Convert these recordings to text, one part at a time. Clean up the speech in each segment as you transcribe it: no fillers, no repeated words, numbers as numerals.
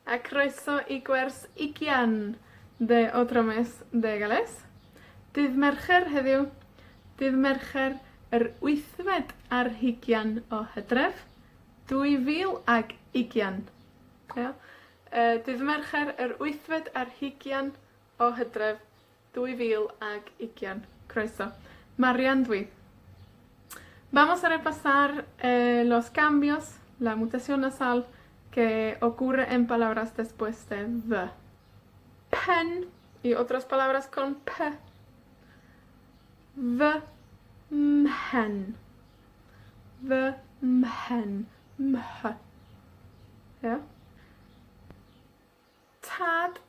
A croeso I gwers ugian de Otro mes de Galés. Dydd Mercher heddiw. Dydd Mercher wythfed ar hugain o Hydref. 2020. Ja? Dydd Mercher wythfed ar hugain o Hydref. 2020. Croeso. Marian dwi. Vamos a repasar los cambios, la mutación nasal que ocurre en palabras después de v. Pen y otras palabras con p. V, mhen. V, mhen. Mh. ¿Ya? Tad,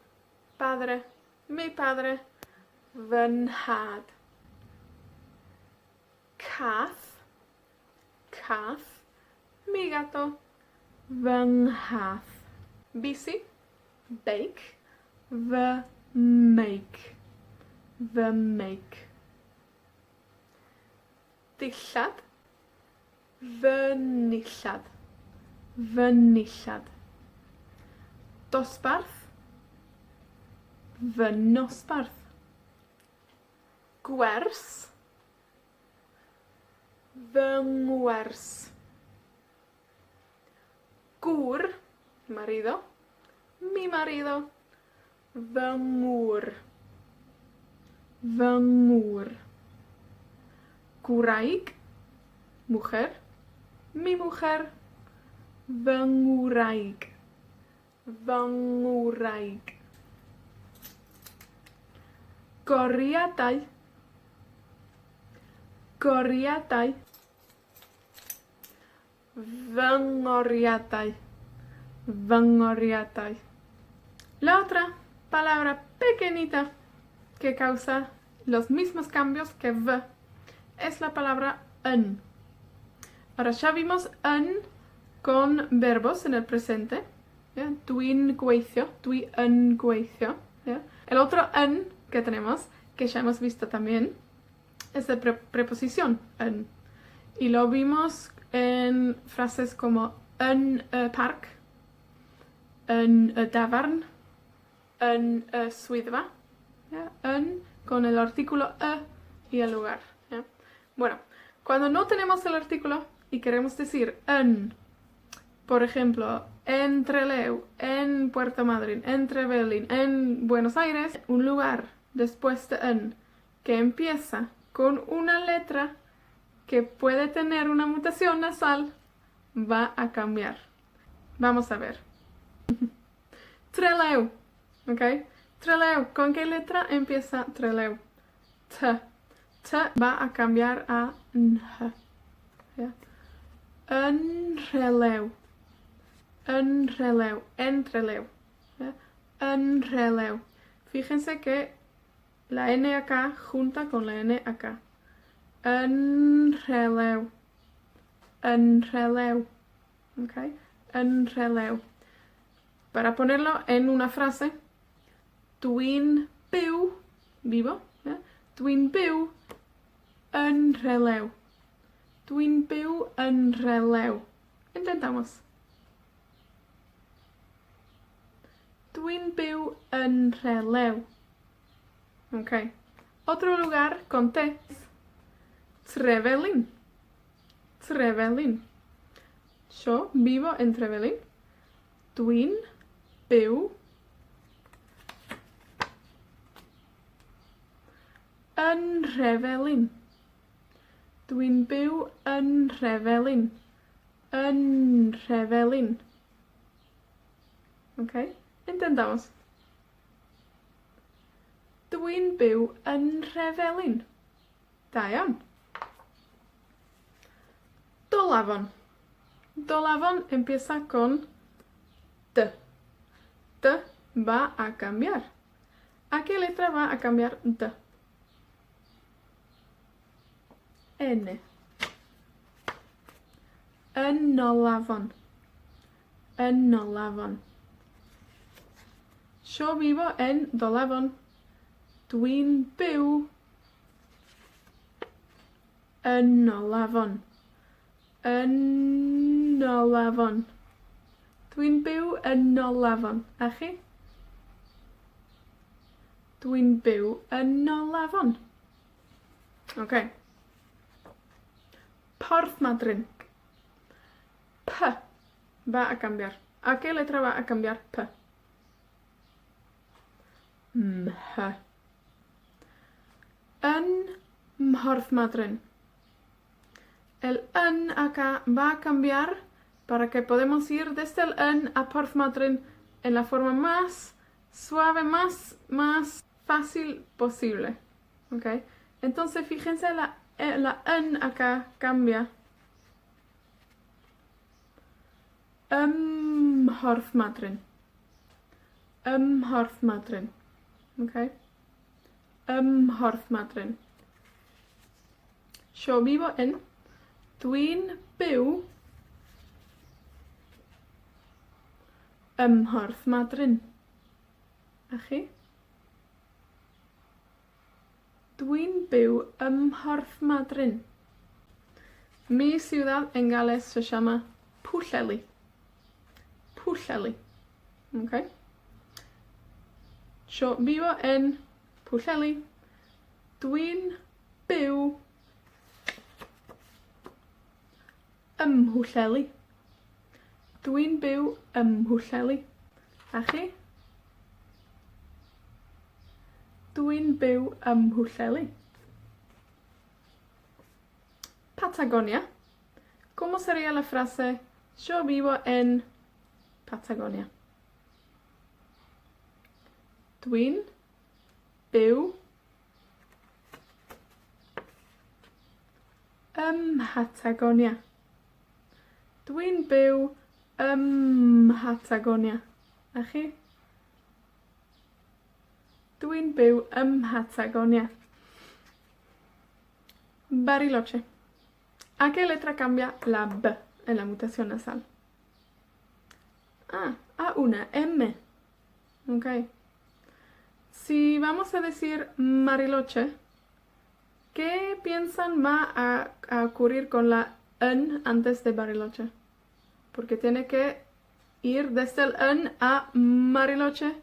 padre. Mi padre. Fy nhad. Cath. Cath. Mi gato. Fy nghath. Bici. Bake. Fy make. Fy make. Dillad. Fy nillad. Fy nillad. Dosbarth. Fy nosbarth. Gwers. Fy ngwers. Ngŵr, marido. Mi marido. Fy ngŵr. Fy ngŵr. Gwraig, mujer. Mi mujer. Fy ngwraig. Fy ngwraig. Goriadau. Goriadau. Fy ngoriadau. Fy ngoriadau. La otra palabra pequeñita que causa los mismos cambios que v es la palabra yn. Ahora ya vimos yn con verbos en el presente. ¿Ya? Dwi'n gweithio, dwi yn gweithio. ¿Ya? El otro yn que tenemos, que ya hemos visto también, es de preposición, yn. Y lo vimos en frases como yn y parc, yn y dafarn, yn y swyddfa. ¿Ya? Yn con el artículo y el lugar. ¿Ya? Bueno, cuando no tenemos el artículo y queremos decir en, por ejemplo, en Trelew, en Puerto Madryn, en Trevelin, en Buenos Aires, un lugar después de en que empieza con una letra que puede tener una mutación nasal va a cambiar. Vamos a ver. Trelew, ¿ok? Trelew, ¿con qué letra empieza Trelew? T. T va a cambiar a nh. ¿Ya? En Trelew. En Trelew. En Trelew. ¿Ya? En Trelew. Fíjense que la N acá junta con la N acá. En Trelew. En Trelew. ¿Ok? En Trelew. Para ponerlo en una frase, dwi'n byw, vivo, ¿ya? Dwi'n byw yn Trelew. Dwi'n byw yn Trelew. Intentamos. Dwi'n byw yn Trelew. Ok. Otro lugar con T es Trevelin. Trevelin. Yo vivo en Trevelin. Dwi'n byw yn Trevelin. Dwi'n byw yn Trevelin. Yn Trevelin. Ok, intentamos. Dwi'n byw yn Trevelin. Da iawn. Dolafon. Dolafon empieza con D. D va a cambiar. ¿A qué letra va a cambiar D? N. Ynolafon. Ynolafon. Yo vivo en Dolafon. Dwi'n byw yn Olafon. Yn Olafon. Dwi'n byw yn Olafon. A chi? Dwi'n byw yn Olafon. Ok. Porthmadryn. P va a cambiar. ¿A qué letra va a cambiar P? Mh. Yn Mhorthmadryn. El en acá va a cambiar para que podamos ir desde el en a Porthmadryn en la forma más suave, más fácil posible. ¿Ok? Entonces, fíjense, la en acá cambia. Mhorthmadryn. Mhorthmadryn. ¿Ok? Mhorthmadryn. Yo vivo en. Dwi'n byw ym Mhorthmadryn. A chi? Dwi'n byw ym Mhorthmadryn. Mi ciudad en Gales se llama Pwllheli. Pwllheli. ¿Ok? Yo vivo en Pwllheli. Dwi'n byw ym Mhwllheli. Dwi'n byw ym Mhwllheli. A chi? Dwi'n byw ym Mhwllheli. Patagonia. ¿Cómo sería la frase yo vivo en Patagonia? Dwi'n byw ym Patagonia. Dwi'n byw ym Patagonia. A chi? Dwi'n byw ym Patagonia. Bariloche. ¿A qué letra cambia la B en la mutación nasal? A una M. Ok. Si vamos a decir Bariloche, ¿qué piensan va a ocurrir con la N antes de Bariloche? Porque tiene que ir desde el N a Bariloche.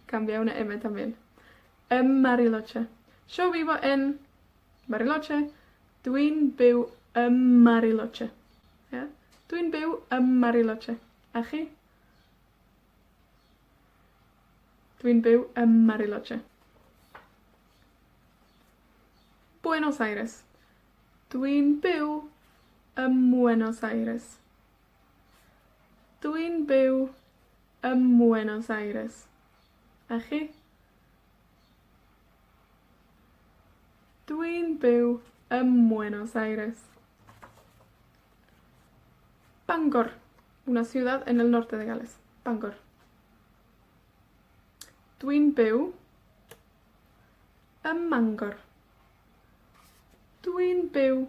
Cambia una M también. Bariloche. Yo vivo en Bariloche. Dwi'n byw ym Bariloche. ¿Ya? Dwi'n byw ym Bariloche. A chi? Dwi'n byw ym Bariloche. Buenos Aires. Dwi'n byw ym Buenos Aires. Dwi'n byw ym Buenos Aires. A chi? Dwi'n byw ym Buenos Aires. Bangor, una ciudad en el norte de Gales. Bangor. Dwi'n byw ym Mangor. Dwi'n byw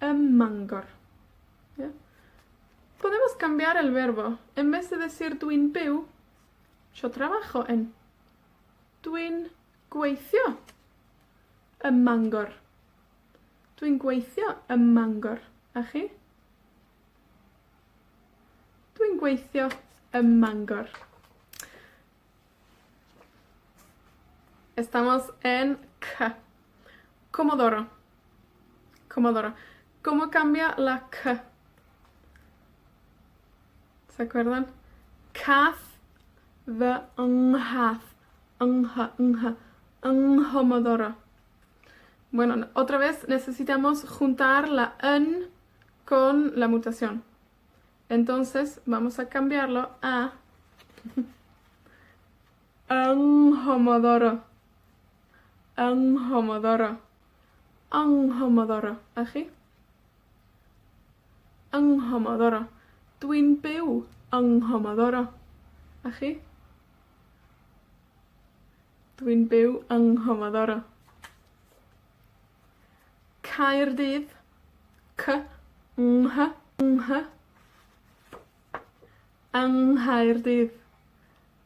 ym Mangor. ¿Ya? Podemos cambiar el verbo. En vez de decir dwi'n byw, yo trabajo en. Dwi'n gweithio ym Mangor. Dwi'n gweithio ym Mangor. A chi? Dwi'n gweithio ym Mangor. Estamos en K. Comodoro. Comodoro. ¿Cómo cambia la K? ¿Se acuerdan? Cath, the nghath, Comodoro. Bueno, otra vez necesitamos juntar la N con la mutación. Entonces vamos a cambiarlo a Comodoro. Comodoro. Comodoro. Aquí. Comodoro. Dwi'n byw yng Comodoro. A chi? Dwi'n byw yng Comodoro. Caerdydd. C. Ngh. Ngh. Anghaerdydd.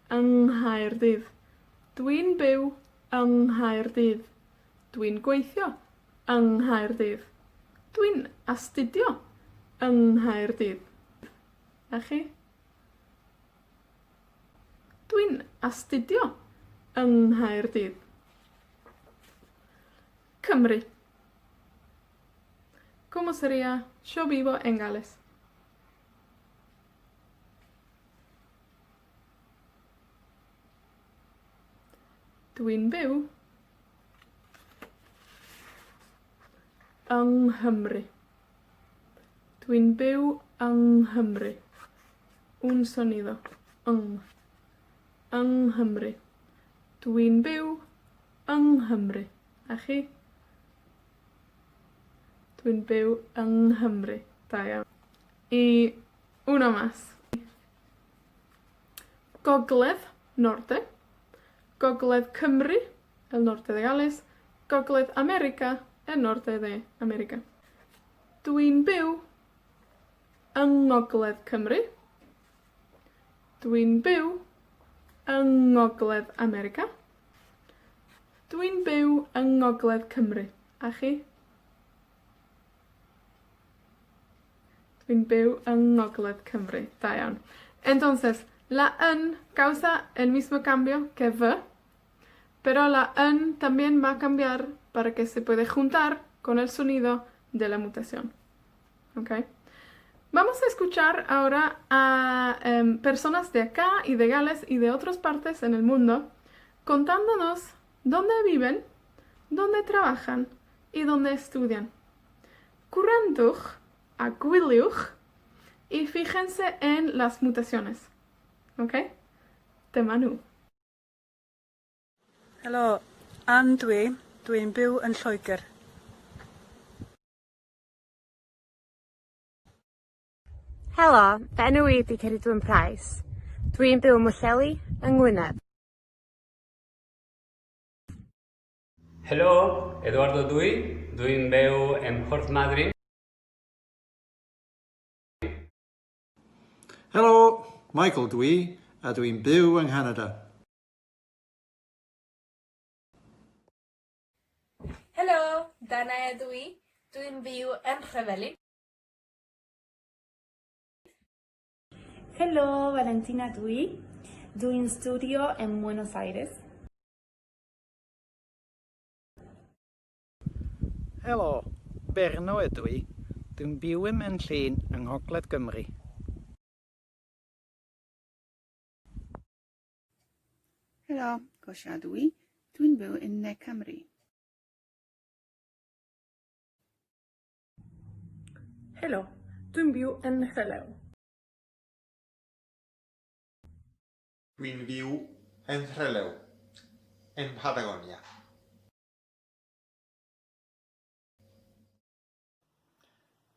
Anghaerdydd. Dwi'n byw yng Nghaerdydd. Dwi'n gweithio yng Nghaerdydd. Dwi'n astudio yng Nghaerdydd. A chi? Dwi'n astudio yng Nghaerdydd. Cymru. ¿Cómo sería yo vivo en Gales? Dwi'n byw yng Nghymru. Dwi'n byw yng Nghymru. Un sonido. Yng. Yng Nghymru. Dwi'n byw yng Nghymru. A chi? Dwi'n byw yng Nghymru. Da iawn. I una más. Gogledd, norte. Gogledd Cymru, el norte de Gales. Gogledd Amèrica, el norte de Amèrica. Dwi'n byw yng Ngogledd Cymru. Dwi'n byw yng Ngogledd Amèrica. Dwi'n byw yng Ngogledd Cymru. A chi? Dwi'n byw yng Ngogledd Cymru. Da iawn. Entonces, la n causa el mismo cambio que v, pero la n también va a cambiar para que se puede juntar con el sonido de la mutación. ¿Ok? Vamos a escuchar ahora a personas de acá y de Gales y de otras partes en el mundo contándonos dónde viven, dónde trabajan y dónde estudian. Gwrandwch a gwyliwch y fíjense en las mutaciones. ¿Ok? Dyma nhw. Helo, dwi'n byw yn Lloegr. Helo, fy enw i ydi Ceridwen Price. Dwi'n byw yn Mwllheli yng Ngwynedd. Helo, Eduardo dwi'n byw yn Porthmadryn. Helo, Michael a dwi'n byw yng Nghanada. Helo, Dana ydw i. Dwi'n byw yn Rhyfeli. Helo, Valentina dwi'n studio en Buenos Aires. Helo, Berno ydw i. Dwi'n byw yn Llŷn yng Ngogledd Gymru. Helo, Gosia ydw i. Dwi'n byw yn Ne Cymru. Helo, dwi'n byw yn Trelew. Dwi'n byw yn Trelew, yn Patagonia.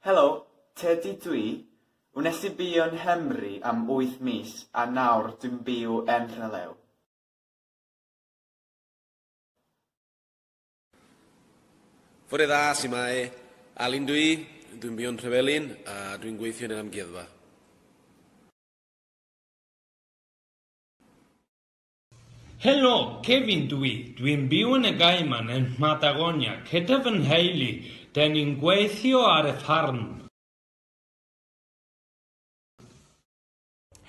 Helo, Teddy dwi. Wnes i byw yn Nghymru am 8 mis a nawr dwi'n byw yn Trelew. Fore dda, si mae. Alun dwi'n byw yn Rhyfelin a dwi'n gweithio yn yr amgueddfa. Helo, Kevin dwi'n byw yn y Gaiman yn Patagonia, gyda fy nheulu, da ni'n gweithio ar y ffarm.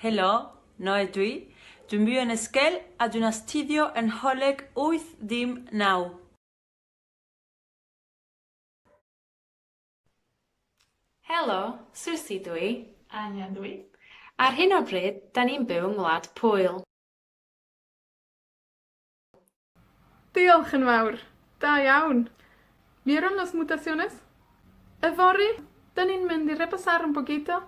Helo, Noel dwi'n byw yn Ysgel a dwi'n astudio yn Holeg 8-9. Helo, Susie Anya Ar hyn o bryd, da ni'n byw yng Ngwlad Pwyl. Diolch yn fawr. Da iawn. ¿Vieron las mutaciones? Yfory, da ni'n mynd i repasar un poquito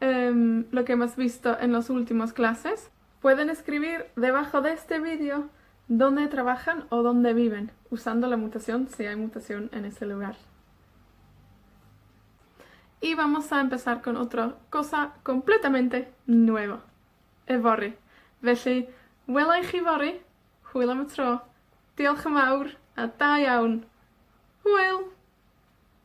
lo que hemos visto en las últimas clases. Pueden escribir debajo de este vídeo dónde trabajan o dónde viven, usando la mutación si hay mutación en ese lugar. Y vamos a empezar con otra cosa completamente nueva. Yfory. Felly, welai chi fory, hwyl am y tro. Diolch yn fawr a da iawn. Hwyl!